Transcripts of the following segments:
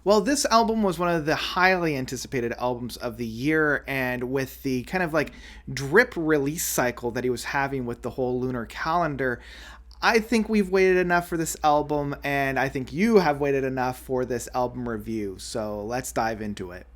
Well, this album was one of the highly anticipated albums of the year, and with the kind of like drip release cycle that he was having with the whole lunar calendar, I think we've waited enough for this album, and I think you have waited enough for this album review. So let's dive into it.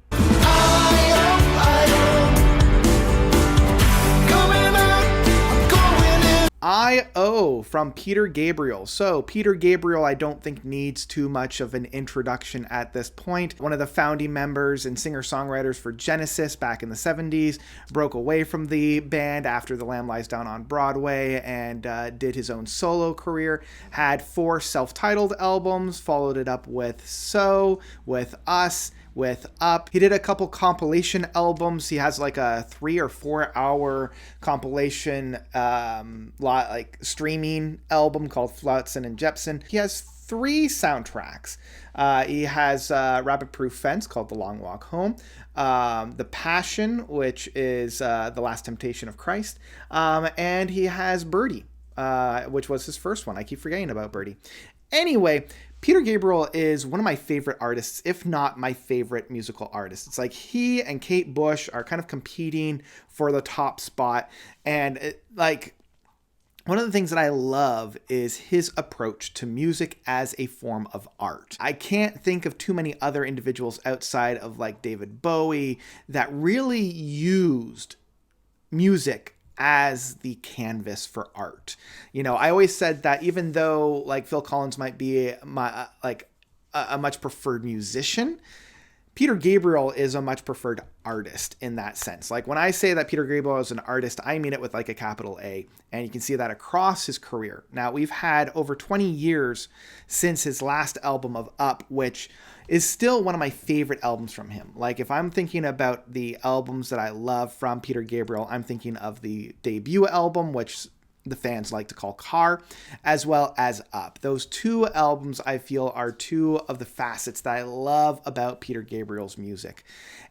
I.O. from Peter Gabriel. So, Peter Gabriel, I don't think needs too much of an introduction at this point. One of the founding members and singer-songwriters for Genesis back in the 70s, broke away from the band after The Lamb Lies Down on Broadway and did his own solo career. Had 4 self-titled albums, followed it up with So, with Us, with Up. He did a couple compilation albums. He has like a 3 or 4 hour compilation like streaming album called Flotsam and Jepsen. He has 3 soundtracks. He has Rapid Proof Fence called The Long Walk Home, The Passion, which is The Last Temptation of Christ, and he has Birdie, which was his first one. I keep forgetting about Birdie. Anyway, Peter Gabriel is one of my favorite artists, if not my favorite musical artist. It's like he and Kate Bush are kind of competing for the top spot. And one of the things that I love is his approach to music as a form of art. I can't think of too many other individuals outside of like David Bowie that really used music as the canvas for art. You know, I always said that even though like Phil Collins might be my a much preferred musician, Peter Gabriel is a much preferred artist in that sense. Like when I say that Peter Gabriel is an artist, I mean it with like a capital A, and you can see that across his career. Now, we've had over 20 years since his last album of Up, which is still one of my favorite albums from him. Like if I'm thinking about the albums that I love from Peter Gabriel, I'm thinking of the debut album, which the fans like to call Car, as well as Up. Those 2 albums I feel are 2 of the facets that I love about Peter Gabriel's music.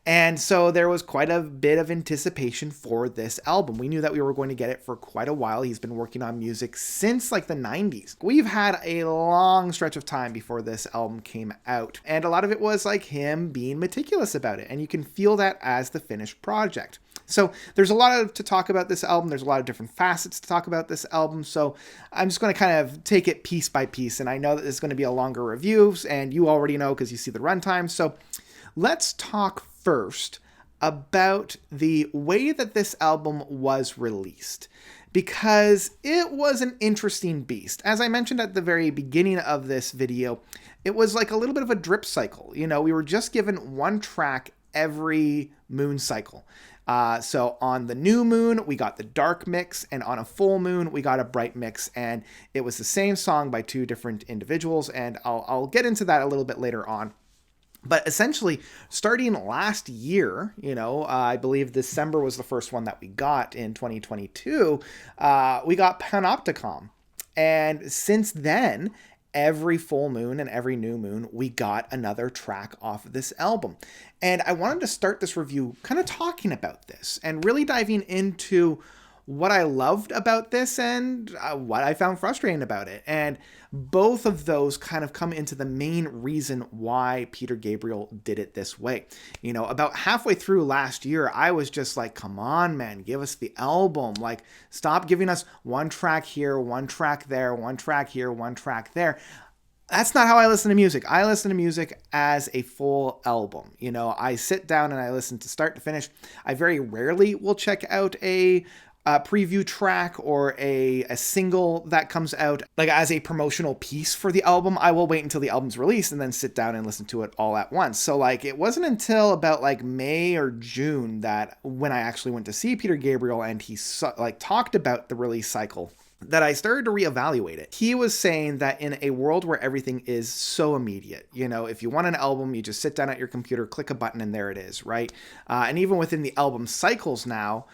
And so there was quite a bit of anticipation for this album. We knew that we were going to get it for quite a while. He's been working on music since like the 90s. We've had a long stretch of time before this album came out. And a lot of it was like him being meticulous about it. And you can feel that as the finished project. So there's a lot to talk about this album. There's a lot of different facets to talk about this album. So I'm just going to kind of take it piece by piece. And I know that it's going to be a longer review, and you already know because you see the runtime. So let's talk first about the way that this album was released, because it was an interesting beast. As I mentioned at the very beginning of this video, it was like a little bit of a drip cycle. You know, we were just given 1 track every moon cycle. So on the new moon, we got the dark mix, and on a full moon, we got a bright mix, and it was the same song by 2 different individuals, and I'll get into that a little bit later on. But essentially, starting last year, you know, I believe December was the first one that we got in 2022, we got Panopticon. And since then, every full moon and every new moon, we got another track off of this album. And I wanted to start this review kind of talking about this and really diving into what I loved about this and what I found frustrating about it. And both of those kind of come into the main reason why Peter Gabriel did it this way. You know, about halfway through last year, I was just like, come on, man, give us the album. Like, stop giving us 1 track here, 1 track there, 1 track here, 1 track there. That's not how I listen to music. I listen to music as a full album. You know, I sit down and I listen to start to finish. I very rarely will check out a preview track or a single that comes out like as a promotional piece for the album. I will wait until the album's released and then sit down and listen to it all at once. So like it wasn't until about like May or June that when I actually went to see Peter Gabriel and he talked about the release cycle, that I started to reevaluate it. He was saying that in a world where everything is so immediate, you know, if you want an album, you just sit down at your computer, click a button, and there it is, right? And even within the album cycles now,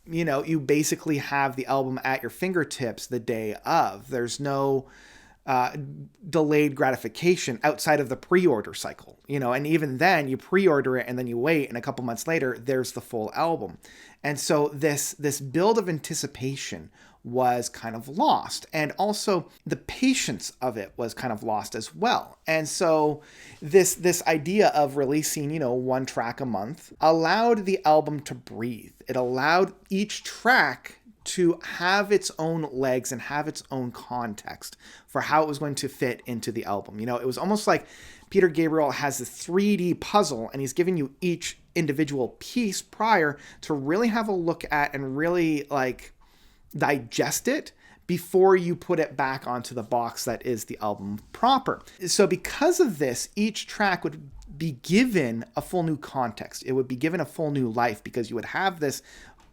you know, you basically have the album at your fingertips the day of. There's no uh, delayed gratification outside of the pre-order cycle, and even then you pre-order it and then you wait, and a couple months later there's the full album. And so this build of anticipation was kind of lost, and also the patience of it was kind of lost as well. And so this idea of releasing, one track a month allowed the album to breathe. It allowed each track to have its own legs and have its own context for how it was going to fit into the album. It was almost like Peter Gabriel has a 3D puzzle, and he's giving you each individual piece prior to really have a look at and really digest it before you put it back onto the box that is the album proper. So because of this, each track would be given a full new context. It would be given a full new life because you would have this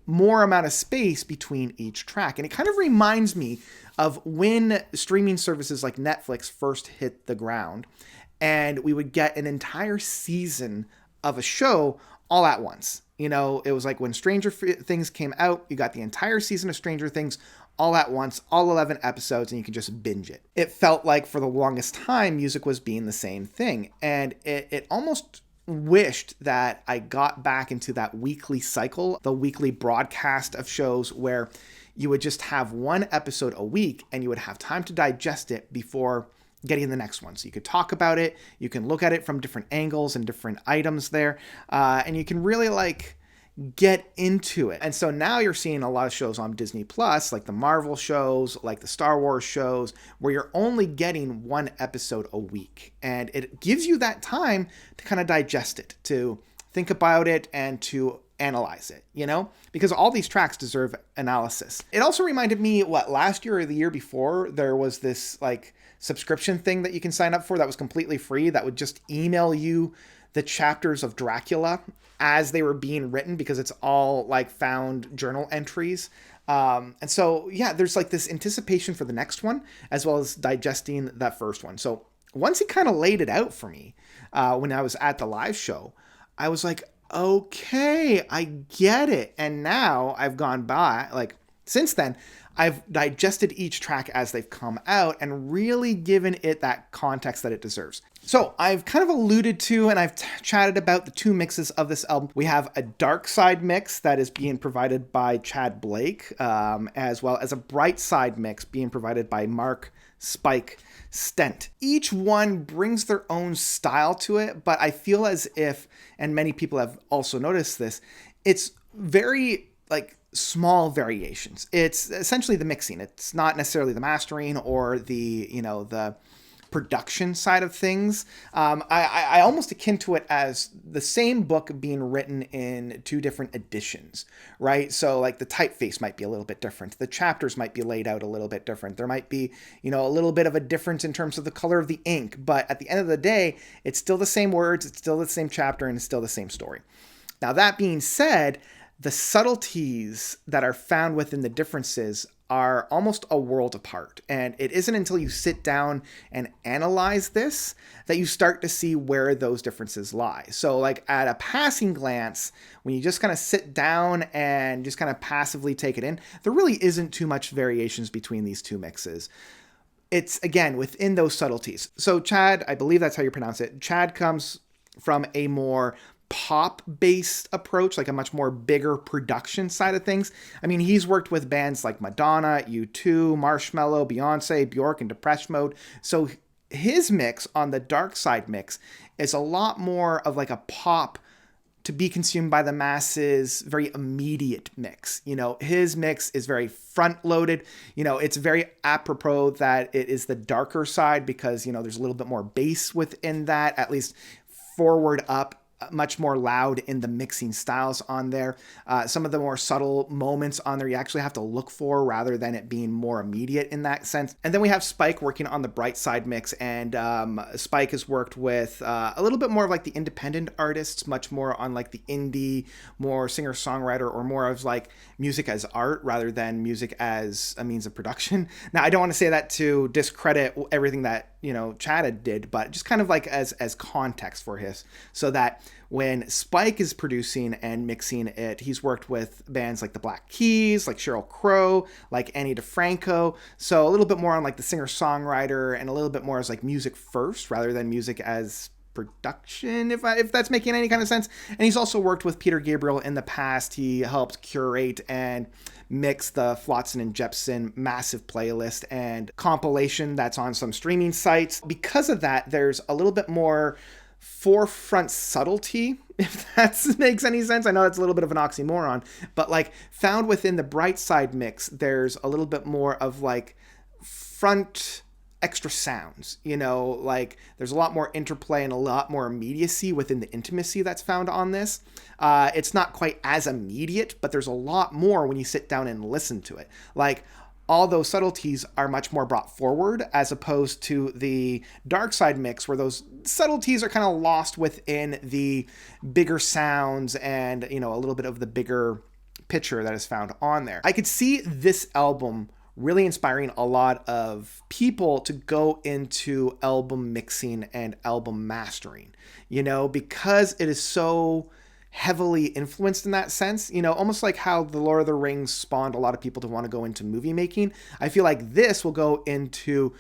more amount of space between each track. And it kind of reminds me of when streaming services like Netflix first hit the ground, and we would get an entire season of a show all at once. It was like when Stranger Things came out, you got the entire season of Stranger Things all at once, all 11 episodes, and you can just binge it. It felt like for the longest time, music was being the same thing. And it almost wished that I got back into that weekly cycle, the weekly broadcast of shows where you would just have one episode a week and you would have time to digest it before getting the next one. So you could talk about it, you can look at it from different angles and different items there, and you can really get into it. And so now you're seeing a lot of shows on Disney Plus, like the Marvel shows, like the Star Wars shows, where you're only getting one episode a week. And it gives you that time to kind of digest it, to think about it, and to analyze it, because all these tracks deserve analysis. It also reminded me, last year or the year before, there was this subscription thing that you can sign up for that was completely free, that would just email you the chapters of Dracula as they were being written, because it's all found journal entries. And so, yeah, there's this anticipation for the next one, as well as digesting that first one. So once he kind of laid it out for me, when I was at the live show, I was like, okay, I get it. And now I've gone by, since then, I've digested each track as they've come out and really given it that context that it deserves. So I've kind of alluded to, and I've chatted about the two mixes of this album. We have a dark side mix that is being provided by Chad Blake, as well as a bright side mix being provided by Mark Spike Stent. Each one brings their own style to it, but I feel as if, and many people have also noticed this, it's very small variations. It's essentially the mixing. It's not necessarily the mastering or the production side of things. I almost akin to it as the same book being written in two different editions, right? So the typeface might be a little bit different. The chapters might be laid out a little bit different. There might be, a little bit of a difference in terms of the color of the ink, but at the end of the day, it's still the same words, it's still the same chapter, and it's still the same story. Now, that being said, the subtleties that are found within the differences are almost a world apart. And it isn't until you sit down and analyze this that you start to see where those differences lie. So at a passing glance, when you just kind of sit down and just kind of passively take it in, there really isn't too much variations between these two mixes. It's, again, within those subtleties. So Chad, I believe that's how you pronounce it, Chad comes from a more pop-based approach, a much more bigger production side of things. I mean, he's worked with bands like Madonna, U2, Marshmello, Beyonce, Bjork, and Depeche Mode. So his mix on the dark side mix is a lot more of a pop to be consumed by the masses, very immediate mix. His mix is very front-loaded. It's very apropos that it is the darker side because, there's a little bit more bass within that, at least forward up, much more loud in the mixing styles on there. Some of the more subtle moments on there you actually have to look for rather than it being more immediate in that sense. And then we have Spike working on the bright side mix, and Spike has worked with a little bit more of the independent artists, much more on the indie, more singer-songwriter, or more of music as art rather than music as a means of production. Now, I don't want to say that to discredit everything that Chad did, but just kind of like as context for his, so that when Spike is producing and mixing it, he's worked with bands like the Black Keys, like Sheryl Crow, like Annie DeFranco. So a little bit more on like the singer-songwriter and a little bit more as like music first rather than music as production, if that's making any kind of sense. And he's also worked with Peter Gabriel in the past. He helped curate and mix the Flotsam and Jepsen massive playlist and compilation that's on some streaming sites. Because of that, there's a little bit more forefront subtlety, if that makes any sense. I know it's a little bit of an oxymoron, but like found within the Bright Side mix, there's a little bit more of like front extra sounds, like there's a lot more interplay and a lot more immediacy within the intimacy that's found on this. It's not quite as immediate, but there's a lot more when you sit down and listen to it. Like all those subtleties are much more brought forward as opposed to the Dark Side mix, where those subtleties are kind of lost within the bigger sounds and, a little bit of the bigger picture that is found on there. I could see this album really inspiring a lot of people to go into album mixing and album mastering, because it is so heavily influenced in that sense, almost like how the Lord of the Rings spawned a lot of people to want to go into movie making. I feel like this will go into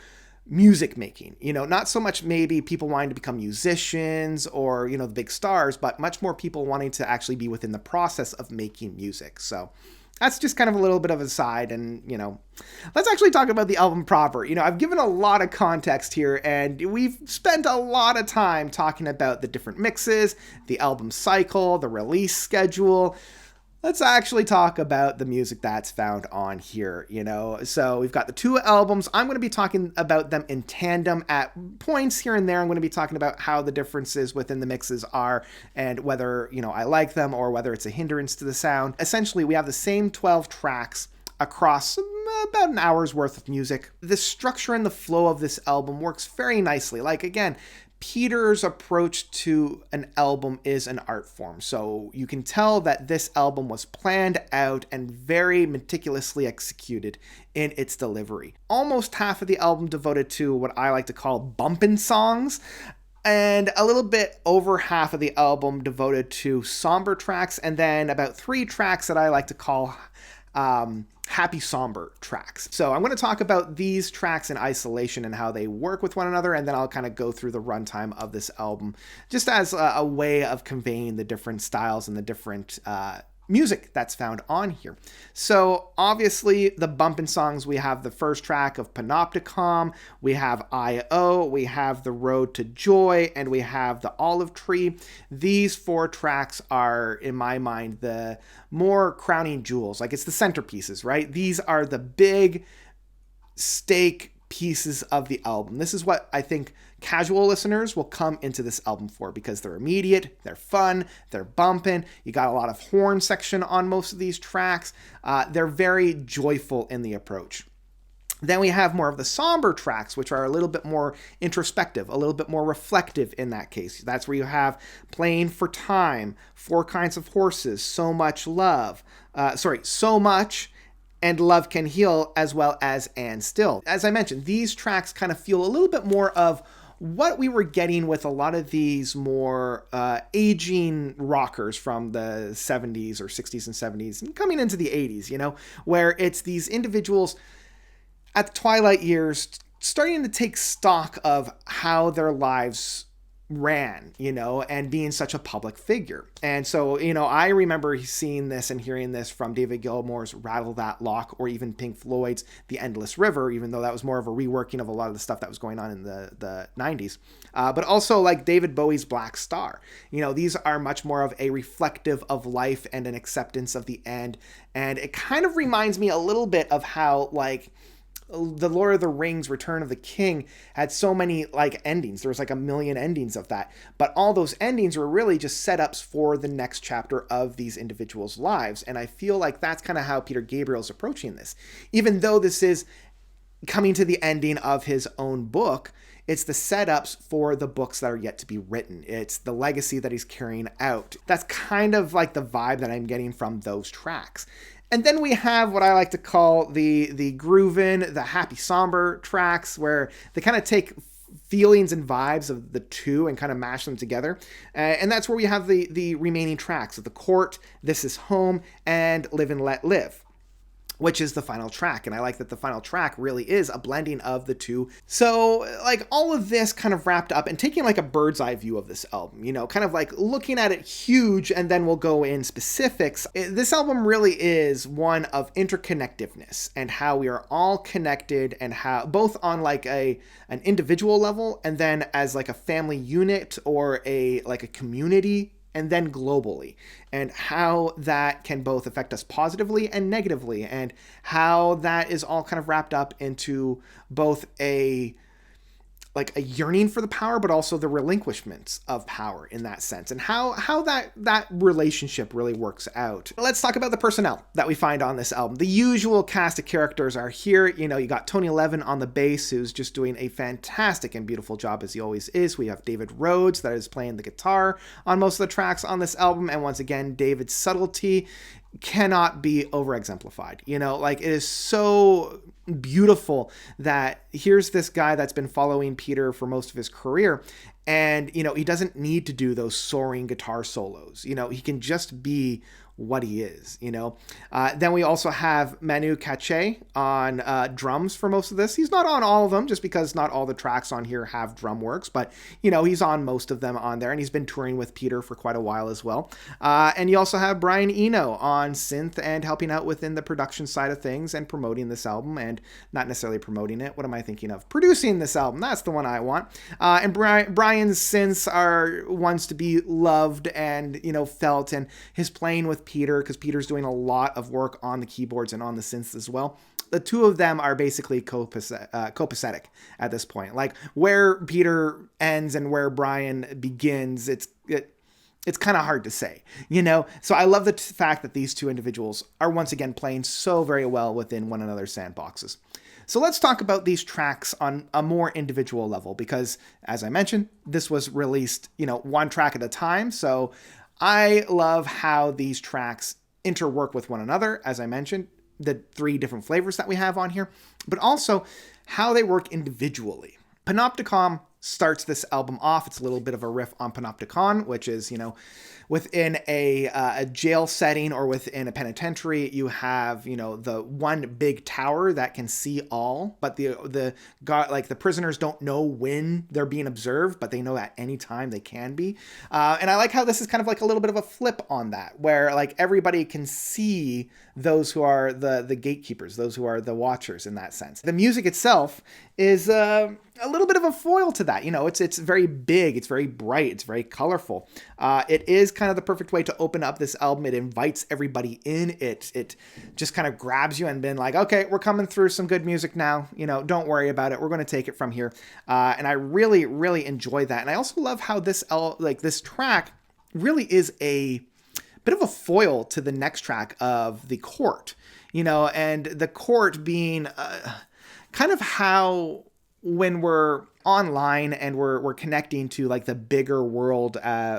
music making, not so much maybe people wanting to become musicians or, the big stars, but much more people wanting to actually be within the process of making music. So that's just kind of a little bit of a side. And, let's actually talk about the album proper. I've given a lot of context here, and we've spent a lot of time talking about the different mixes, the album cycle, the release schedule. Let's actually talk about the music that's found on here, So we've got the two albums. I'm going to be talking about them in tandem at points here and there. I'm going to be talking about how the differences within the mixes are and whether, I like them or whether it's a hindrance to the sound. Essentially, we have the same 12 tracks across about an hour's worth of music. The structure and the flow of this album works very nicely. Like, again, Peter's approach to an album is an art form. So you can tell that this album was planned out and very meticulously executed in its delivery. Almost half of the album devoted to what I like to call bumpin' songs, and a little bit over half of the album devoted to somber tracks, and then about 3 tracks that I like to call happy somber tracks. So I'm going to talk about these tracks in isolation and how they work with one another, and then I'll kind of go through the runtime of this album just as a way of conveying the different styles and the different music that's found on here. So obviously the bumpin' songs, we have the first track of Panopticon, we have I.O., we have The Road to Joy, and we have The Olive Tree. These 4 tracks are, in my mind, the more crowning jewels. Like, it's the centerpieces, right? These are the big stake pieces of the album. This is what I think casual listeners will come into this album for, because they're immediate, they're fun, they're bumping. You got a lot of horn section on most of these tracks. They're very joyful in the approach. Then we have more of the somber tracks, which are a little bit more introspective, a little bit more reflective in that case. That's where you have Playing for Time, 4 Kinds of Horses, So Much Love, So Much, and Love Can Heal, as well as And Still. As I mentioned, these tracks kind of feel a little bit more of what we were getting with a lot of these more aging rockers from the 70s or 60s and 70s and coming into the 80s, where it's these individuals at the twilight years starting to take stock of how their lives ran, and being such a public figure. And so, I remember seeing this and hearing this from David Gilmour's Rattle That Lock, or even Pink Floyd's The Endless River, even though that was more of a reworking of a lot of the stuff that was going on in the 90s. But also like David Bowie's Black Star. These are much more of a reflective of life and an acceptance of the end. And it kind of reminds me a little bit of how, like, the Lord of the Rings, Return of the King had so many endings. There was 1 million endings of that. But all those endings were really just setups for the next chapter of these individuals' lives. And I feel like that's kind of how Peter Gabriel's approaching this. Even though this is coming to the ending of his own book, it's the setups for the books that are yet to be written. It's the legacy that he's carrying out. That's kind of like the vibe that I'm getting from those tracks. And then we have what I like to call the groovin', the happy somber tracks, where they kind of take feelings and vibes of the two and kind of mash them together. And that's where we have the remaining tracks of The Court, This Is Home, and Live and Let Live, which is the final track. And I like that the final track really is a blending of the two. So like all of this kind of wrapped up and taking like a bird's eye view of this album, you know, kind of like looking at it huge, and then we'll go in specifics. This album really is one of interconnectiveness and how we are all connected, and how both on like an individual level, and then as like a family unit or a community, and then globally, and how that can both affect us positively and negatively, and how that is all kind of wrapped up into both a yearning for the power, but also the relinquishments of power in that sense, and how that relationship really works out. Let's talk about the personnel that we find on this album. The usual cast of characters are here. You know, you got Tony Levin on the bass, who's just doing a fantastic and beautiful job, as he always is. We have David Rhodes, that is playing the guitar on most of the tracks on this album, and once again, David's subtlety cannot be over exemplified. You know, like, it is so beautiful that here's this guy that's been following Peter for most of his career, and you know, he doesn't need to do those soaring guitar solos. You know, he can just be what he is, you know. Then we also have Manu Katché on drums for most of this. He's not on all of them, just because not all the tracks on here have drum works, but you know, he's on most of them on there, and he's been touring with Peter for quite a while as well. And you also have Brian Eno on synth and helping out within the production side of things and promoting this album, and not necessarily promoting it. What am I thinking of? Producing this album. That's the one I want. And Brian's synths are ones to be loved and, you know, felt, and his playing with Peter, because Peter's doing a lot of work on the keyboards and on the synths as well. The two of them are basically copacetic at this point. Like, where Peter ends and where Brian begins, it's kind of hard to say, you know? So I love the fact that these two individuals are once again playing so very well within one another's sandboxes. So let's talk about these tracks on a more individual level, because as I mentioned, this was released, you know, one track at a time. So I love how these tracks interwork with one another, as I mentioned, the three different flavors that we have on here, but also how they work individually. Panopticon starts this album off. It's a little bit of a riff on Panopticon, which is, you know, within a jail setting or within a penitentiary, you have, you know, the one big tower that can see all, but the prisoners don't know when they're being observed, but they know at any time they can be. And I like how this is kind of like a little bit of a flip on that, where like everybody can see those who are the gatekeepers, those who are the watchers in that sense. The music itself is a little bit of a foil to that. You know, it's very big, it's very bright, it's very colorful. It is kind of the perfect way to open up this album. It invites everybody in. It just kind of grabs you and been like, okay, we're coming through some good music now. You know, don't worry about it. We're going to take it from here. And I really, really enjoy that. And I also love how this track really is a bit of a foil to the next track of The Court, you know, and The Court being kind of how, when we're online and we're connecting to like the bigger world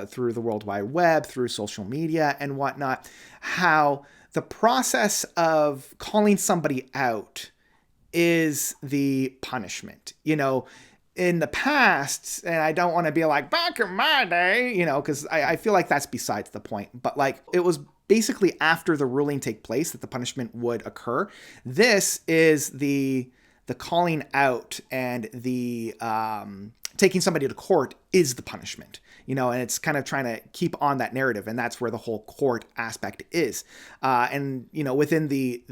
through the World Wide Web, through social media and whatnot, how the process of calling somebody out is the punishment. You know, in the past, and I don't want to be like back in my day, you know, because I feel like that's besides the point, but like it was basically after the ruling take place that the punishment would occur. This is the calling out, and the taking somebody to court is the punishment, you know, and it's kind of trying to keep on that narrative, and that's where the whole court aspect is. And, you know, within the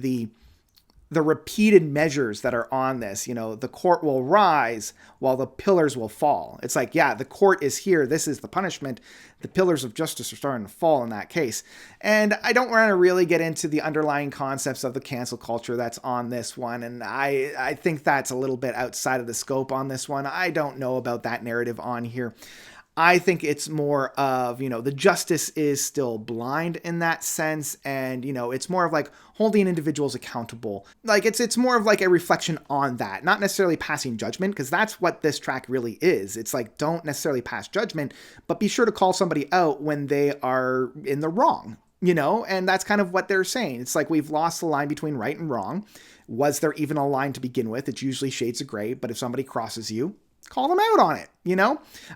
repeated measures that are on this, you know, the court will rise while the pillars will fall. It's like, yeah, the court is here. This is the punishment. The pillars of justice are starting to fall in that case. And I don't want to really get into the underlying concepts of the cancel culture that's on this one. And I think that's a little bit outside of the scope on this one. I don't know about that narrative on here. I think it's more of, you know, the justice is still blind in that sense. And, you know, it's more of like holding individuals accountable. Like it's more of like a reflection on that, not necessarily passing judgment, because that's what this track really is. It's like, don't necessarily pass judgment, but be sure to call somebody out when they are in the wrong, you know? And that's kind of what they're saying. It's like, we've lost the line between right and wrong. Was there even a line to begin with? It's usually shades of gray, but if somebody crosses you, call them out on it,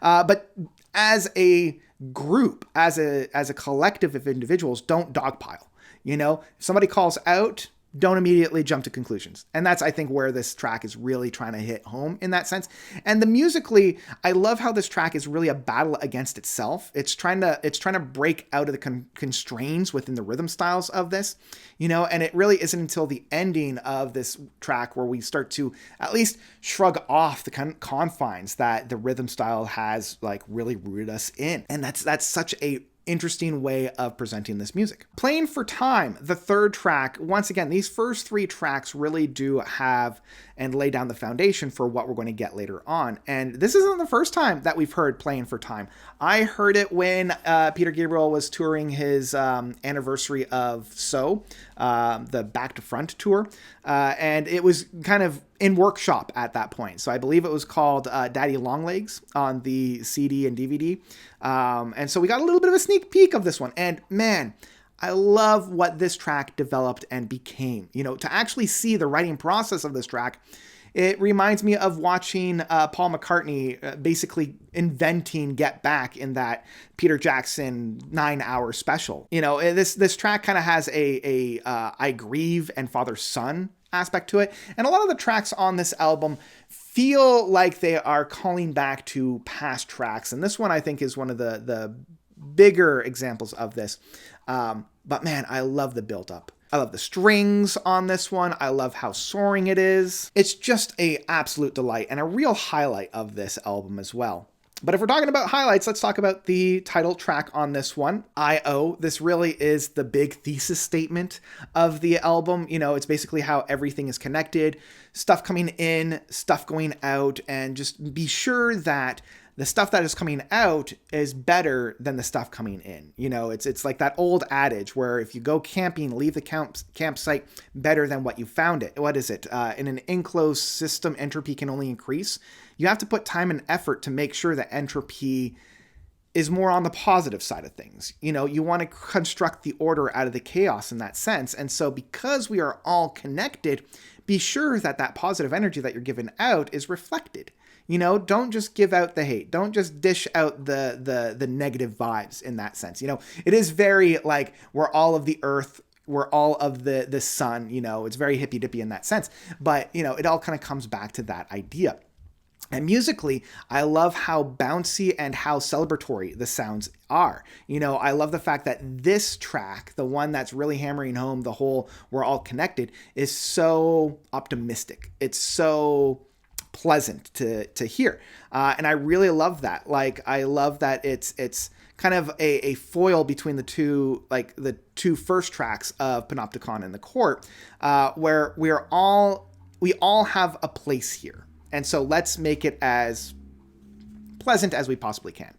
but as a group, as a collective of individuals, don't dogpile. If somebody calls out, don't immediately jump to conclusions. And that's, I think, where this track is really trying to hit home in that sense. And musically, I love how this track is really a battle against itself. It's trying to break out of the constraints within the rhythm styles of this, and it really isn't until the ending of this track where we start to at least shrug off the confines that the rhythm style has like really rooted us in. And that's such a interesting way of presenting this music. Playing for Time, the third track. Once again, these first three tracks really do have and lay down the foundation for what we're going to get later on. And this isn't the first time that we've heard Playing for Time. I heard it when Peter Gabriel was touring his anniversary of the Back to Front tour. And it was kind of in workshop at that point. So I believe it was called Daddy Longlegs on the CD and DVD. And so we got a little bit of a sneak peek of this one. And man, I love what this track developed and became. To actually see the writing process of this track, it reminds me of watching Paul McCartney basically inventing Get Back in that Peter Jackson 9-hour special. This track kind of has a I Grieve and Father Son aspect to it. And a lot of the tracks on this album feel like they are calling back to past tracks. And this one, I think, is one of the bigger examples of this. But man, I love the build up. I love the strings on this one. I love how soaring it is. It's just a absolute delight and a real highlight of this album as well. But if we're talking about highlights, let's talk about the title track on this one, I.O. This really is the big thesis statement of the album. It's basically how everything is connected, stuff coming in, stuff going out, and just be sure that the stuff that is coming out is better than the stuff coming in. It's like that old adage where if you go camping, leave the campsite better than what you found it. What is it? In an enclosed system, entropy can only increase. You have to put time and effort to make sure that entropy is more on the positive side of things. You want to construct the order out of the chaos in that sense. And so because we are all connected, be sure that positive energy that you're giving out is reflected. Don't just give out the hate. Don't just dish out the negative vibes in that sense. It is very like we're all of the earth. We're all of the sun. It's very hippy dippy in that sense. But, it all kind of comes back to that idea. And musically, I love how bouncy and how celebratory the sounds are. I love the fact that this track, the one that's really hammering home the whole we're all connected, is so optimistic. It's so pleasant to hear. And I really love that. I love that it's kind of a foil between the two first tracks of Panopticon and the Court, where we all have a place here. And so let's make it as pleasant as we possibly can.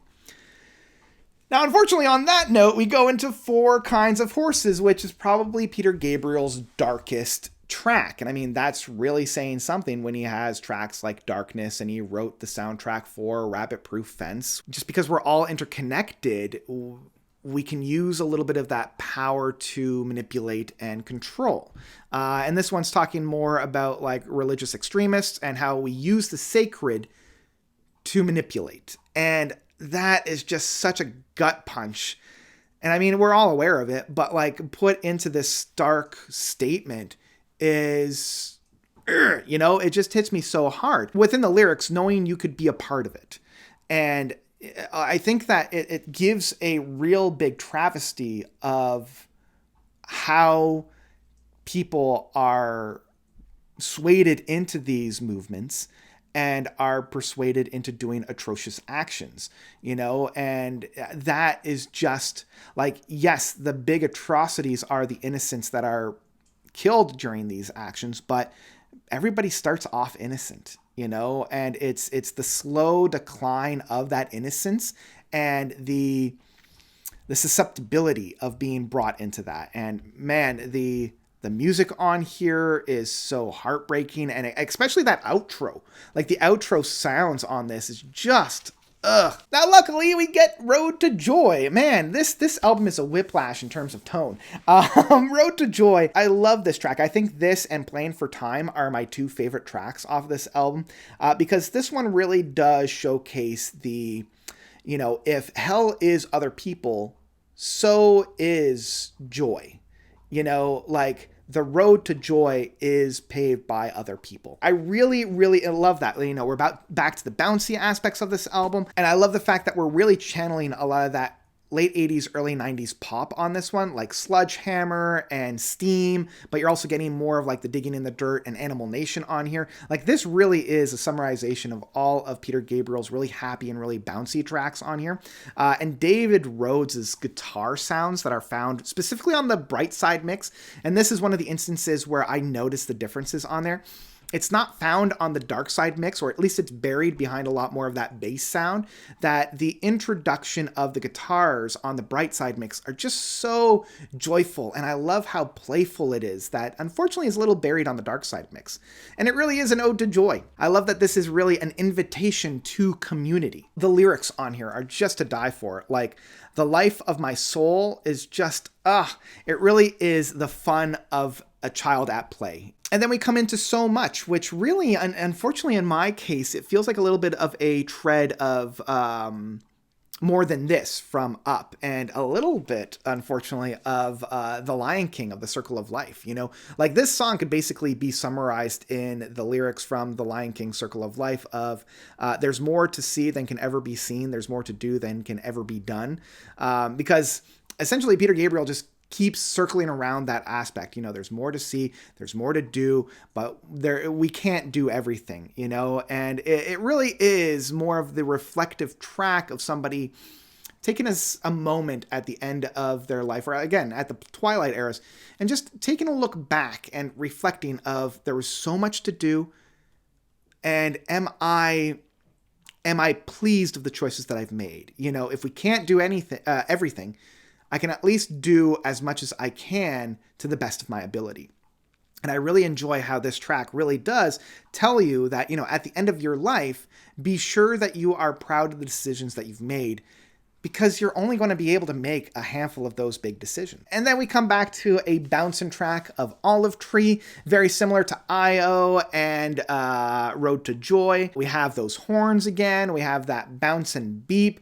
Now, unfortunately, on that note, we go into Four Kinds of Horses, which is probably Peter Gabriel's darkest track. And I mean, that's really saying something when he has tracks like Darkness and he wrote the soundtrack for Rabbit Proof Fence. Just because we're all interconnected, we can use a little bit of that power to manipulate and control. And this one's talking more about like religious extremists and how we use the sacred to manipulate. And that is just such a gut punch. And I mean, we're all aware of it, but like put into this stark statement is, it just hits me so hard. Within the lyrics, knowing you could be a part of it. And I think that it gives a real big travesty of how people are swayed into these movements and are persuaded into doing atrocious actions, and that is just like, yes, the big atrocities are the innocents that are killed during these actions, but everybody starts off innocent, and it's the slow decline of that innocence and the susceptibility of being brought into that. And man, the music on here is so heartbreaking, and especially that outro. Like the outro sounds on this is just Ugh. Now, luckily, we get Road to Joy. Man, this album is a whiplash in terms of tone. Road to Joy. I love this track. I think this and Playing for Time are my two favorite tracks off this album because this one really does showcase the, if hell is other people, so is joy. The road to joy is paved by other people. I really, really love that. We're back to the bouncy aspects of this album. And I love the fact that we're really channeling a lot of that late 80s, early 90s pop on this one, like Sledgehammer and Steam, but you're also getting more of like the Digging in the Dirt and Animal Nation on here. Like this really is a summarization of all of Peter Gabriel's really happy and really bouncy tracks on here. And David Rhodes' guitar sounds that are found specifically on the Bright Side mix. And this is one of the instances where I noticed the differences on there. It's not found on the Dark Side mix, or at least it's buried behind a lot more of that bass sound, that the introduction of the guitars on the Bright Side mix are just so joyful. And I love how playful it is that unfortunately is a little buried on the Dark Side mix. And it really is an ode to joy. I love that this is really an invitation to community. The lyrics on here are just to die for. Like, the life of my soul is just, it really is the fun of a child at play. And then we come into So Much, which really, unfortunately in my case, it feels like a little bit of a tread of More Than This from Up, and a little bit, unfortunately, of The Lion King of The Circle of Life. Like this song could basically be summarized in the lyrics from The Lion King Circle of Life of there's more to see than can ever be seen. There's more to do than can ever be done. Because essentially Peter Gabriel just keeps circling around that aspect. There's more to see, there's more to do, but we can't do everything, and it really is more of the reflective track of somebody taking a moment at the end of their life, or again, at the twilight eras, and just taking a look back and reflecting of there was so much to do, and am I pleased of the choices that I've made? If we can't do everything, I can at least do as much as I can to the best of my ability. And I really enjoy how this track really does tell you that, at the end of your life, be sure that you are proud of the decisions that you've made, because you're only going to be able to make a handful of those big decisions. And then we come back to a bouncing track of Olive Tree, very similar to I.O. and Road to Joy. We have those horns again. We have that bounce and beep.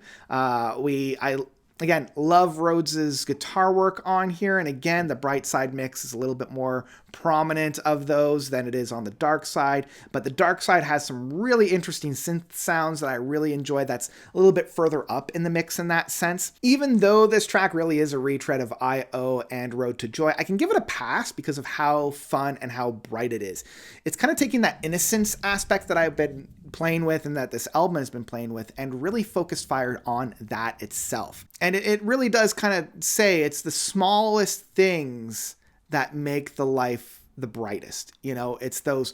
Again, love Rhodes' guitar work on here. And again, the Bright Side mix is a little bit more prominent of those than it is on the Dark Side. But the Dark Side has some really interesting synth sounds that I really enjoy. That's a little bit further up in the mix in that sense. Even though this track really is a retread of I.O. and Road to Joy, I can give it a pass because of how fun and how bright it is. It's kind of taking that innocence aspect that I've been playing with and that this album has been playing with and really focused fire on that itself. And it really does kind of say it's the smallest things that make the life the brightest. It's those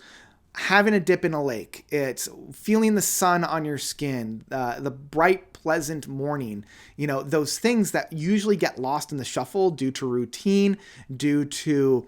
having a dip in a lake. It's feeling the sun on your skin, the bright, pleasant morning. Those things that usually get lost in the shuffle due to routine, due to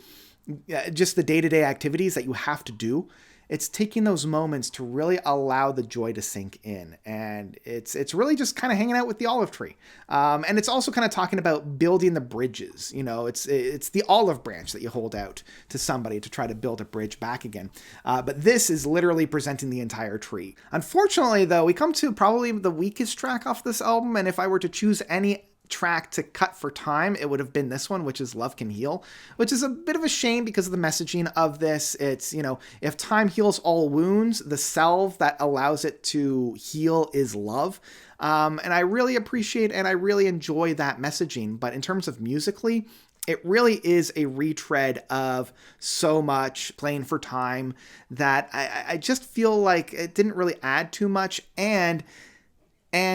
just the day-to-day activities that you have to do. It's taking those moments to really allow the joy to sink in. And it's really just kind of hanging out with the olive tree. And it's also kind of talking about building the bridges. It's the olive branch that you hold out to somebody to try to build a bridge back again. But this is literally presenting the entire tree. Unfortunately, though, we come to probably the weakest track off this album. And if I were to choose any track to cut for time, it would have been this one, which is Love Can Heal, which is a bit of a shame because of the messaging of this. It's, if time heals all wounds, the salve that allows it to heal is love. And I really appreciate and I really enjoy that messaging. But in terms of musically, it really is a retread of So Much, Playing for Time, that I just feel like it didn't really add too much, and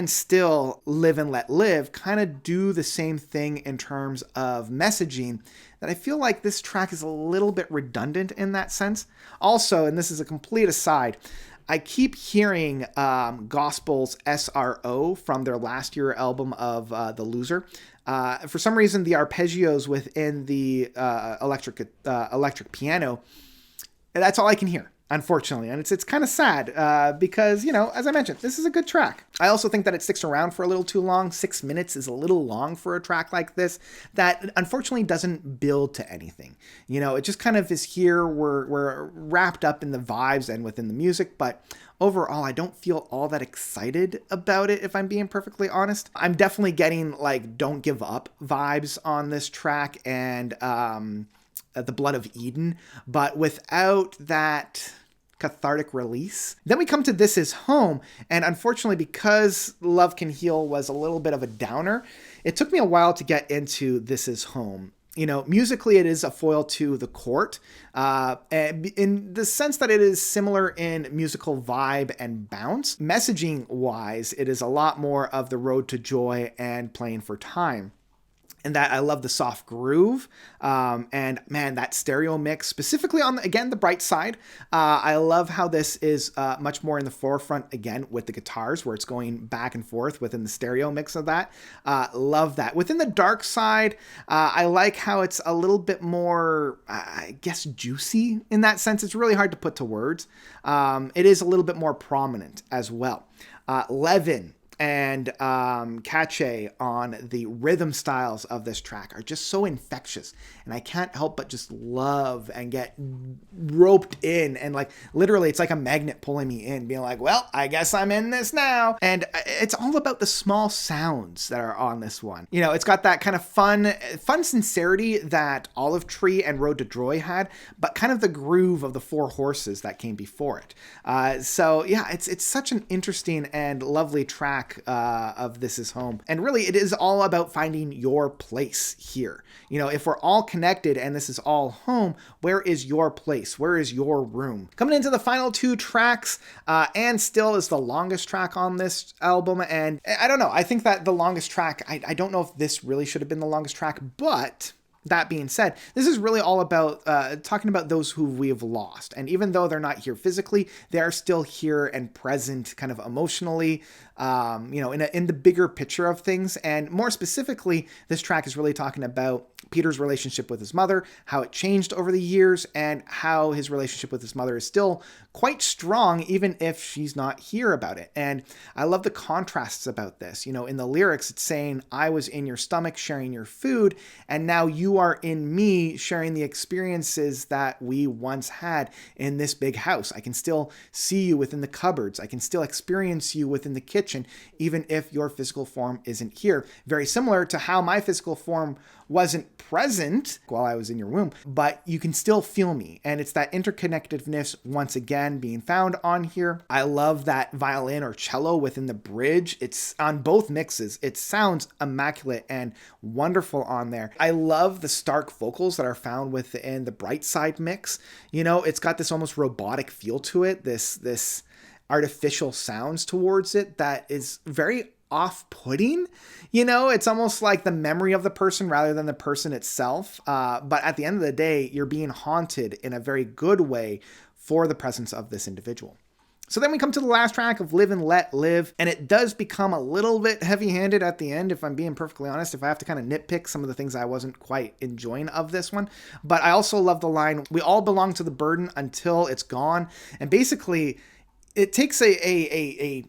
still Live and Let Live kind of do the same thing in terms of messaging, that I feel like this track is a little bit redundant in that sense. Also, and this is a complete aside, I keep hearing Gospel's SRO from their last year album of The Loser. For some reason, the arpeggios within the electric piano, that's all I can hear. unfortunately. And it's kind of sad because, as I mentioned, this is a good track. I also think that it sticks around for a little too long. 6 minutes is a little long for a track like this that unfortunately doesn't build to anything. It just kind of is here. We're wrapped up in the vibes and within the music, but overall, I don't feel all that excited about it, if I'm being perfectly honest. I'm definitely getting Don't Give Up vibes on this track and The Blood of Eden, but without that cathartic release. Then we come to This Is Home, and unfortunately, because Love Can Heal was a little bit of a downer, it took me a while to get into This Is Home. Musically, it is a foil to The Court, in the sense that it is similar in musical vibe and bounce. Messaging-wise, it is a lot more of The Road to Joy and Playing for Time. And that I love the soft groove, and man, that stereo mix, specifically on, again, the bright side. I love how this is much more in the forefront, again, with the guitars, where it's going back and forth within the stereo mix of that. Love that. Within the dark side, I like how it's a little bit more, I guess, juicy in that sense. It's really hard to put to words. It is a little bit more prominent as well. Levin and Cache on the rhythm styles of this track are just so infectious, and I can't help but just love and get roped in, and literally it's like a magnet pulling me in, being like, well, I guess I'm in this now. And it's all about the small sounds that are on this one. It's got that kind of fun sincerity that Olive Tree and Road to Joy had, but kind of the groove of the Four Horses that came before it. So yeah, it's such an interesting and lovely track of This Is Home. And really, it is all about finding your place here. If we're all connected and this is all home, where is your place? Where is your room? Coming into the final 2 tracks, and still is the longest track on this album. And I don't know, I think that the longest track, I don't know if this really should have been the longest track, but that being said, this is really all about talking about those who we have lost. And even though they're not here physically, they are still here and present kind of emotionally, in the bigger picture of things. And more specifically, this track is really talking about Peter's relationship with his mother, how it changed over the years, and how his relationship with his mother is still quite strong, even if she's not here about it. And I love the contrasts about this. In the lyrics, it's saying, I was in your stomach sharing your food, and now you are in me sharing the experiences that we once had in this big house. I can still see you within the cupboards. I can still experience you within the kitchen, even if your physical form isn't here. Very similar to how my physical form wasn't present while I was in your womb, but you can still feel me. And it's that interconnectedness once again being found on here. I love that violin or cello within the bridge. It's on both mixes. It sounds immaculate and wonderful on there. I love the stark vocals that are found within the bright side mix. It's got this almost robotic feel to it, this artificial sounds towards it that is very off-putting. It's almost like the memory of the person rather than the person itself. But at the end of the day, you're being haunted in a very good way for the presence of this individual. So then we come to the last track of Live and Let Live, and it does become a little bit heavy-handed at the end, if I'm being perfectly honest, if I have to kind of nitpick some of the things I wasn't quite enjoying of this one. But I also love the line, we all belong to the burden until it's gone. And basically, it takes a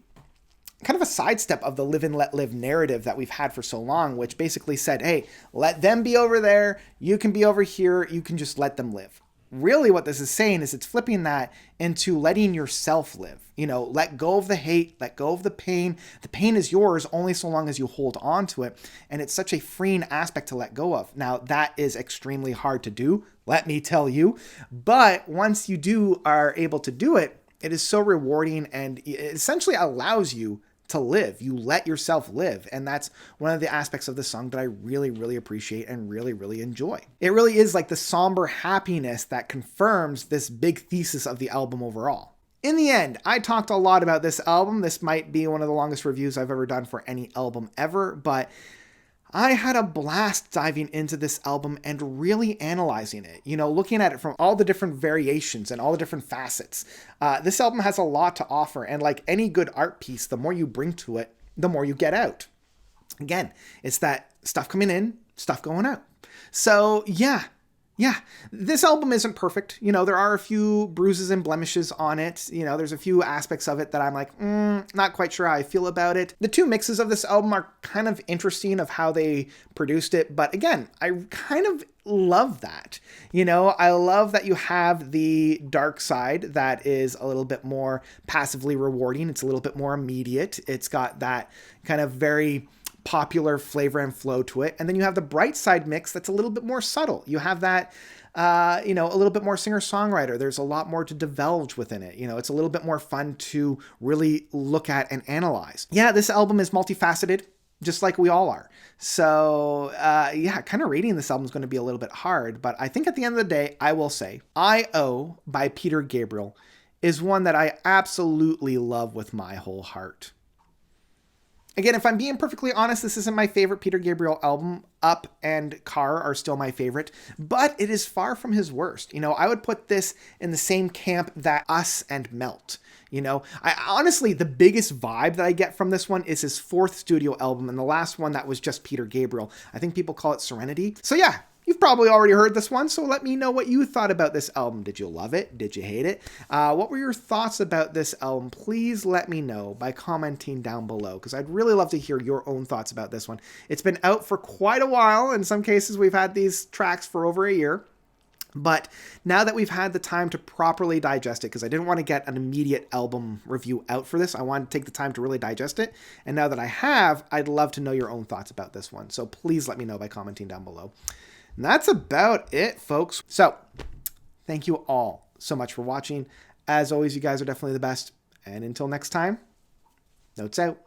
kind of a sidestep of the Live and Let Live narrative that we've had for so long, which basically said, hey, let them be over there, you can be over here, you can just let them live. Really what this is saying is it's flipping that into letting yourself live. Let go of the hate, let go of the pain. The pain is yours only so long as you hold on to it. And it's such a freeing aspect to let go of. Now, that is extremely hard to do, let me tell you. But once you are able to do it, it is so rewarding, and it essentially allows you to live. You let yourself live. And that's one of the aspects of the song that I really, really appreciate and really, really enjoy. It really is like the somber happiness that confirms this big thesis of the album overall. In the end, I talked a lot about this album. This might be one of the longest reviews I've ever done for any album ever, but I had a blast diving into this album and really analyzing it, looking at it from all the different variations and all the different facets. This album has a lot to offer, and like any good art piece, the more you bring to it, the more you get out. Again, it's that stuff coming in, stuff going out. So yeah, Yeah, this album isn't perfect. There are a few bruises and blemishes on it. There's a few aspects of it that I'm like, not quite sure how I feel about it. The two mixes of this album are kind of interesting of how they produced it. But again, I kind of love that. I love that you have the dark side that is a little bit more passively rewarding. It's a little bit more immediate. It's got that kind of very popular flavor and flow to it. And then you have the bright side mix that's a little bit more subtle. You have that, a little bit more singer-songwriter. There's a lot more to divulge within it. It's a little bit more fun to really look at and analyze. Yeah, this album is multifaceted, just like we all are. So, kind of rating this album is going to be a little bit hard. But I think at the end of the day, I will say I.O. by Peter Gabriel is one that I absolutely love with my whole heart. Again, if I'm being perfectly honest, this isn't my favorite Peter Gabriel album. Up and Car are still my favorite, but it is far from his worst. I would put this in the same camp that Us and Melt. I honestly, the biggest vibe that I get from this one is his fourth studio album, and the last one that was just Peter Gabriel. I think people call it Serenity. So yeah, you've probably already heard this one, so let me know what you thought about this album. Did you love it? Did you hate it? What were your thoughts about this album? Please let me know by commenting down below, because I'd really love to hear your own thoughts about this one. It's been out for quite a while. In some cases, we've had these tracks for over a year. But now that we've had the time to properly digest it, because I didn't want to get an immediate album review out for this, I wanted to take the time to really digest it. And now that I have, I'd love to know your own thoughts about this one. So please let me know by commenting down below. And that's about it, folks. So thank you all so much for watching. As always, you guys are definitely the best. And until next time, notes out.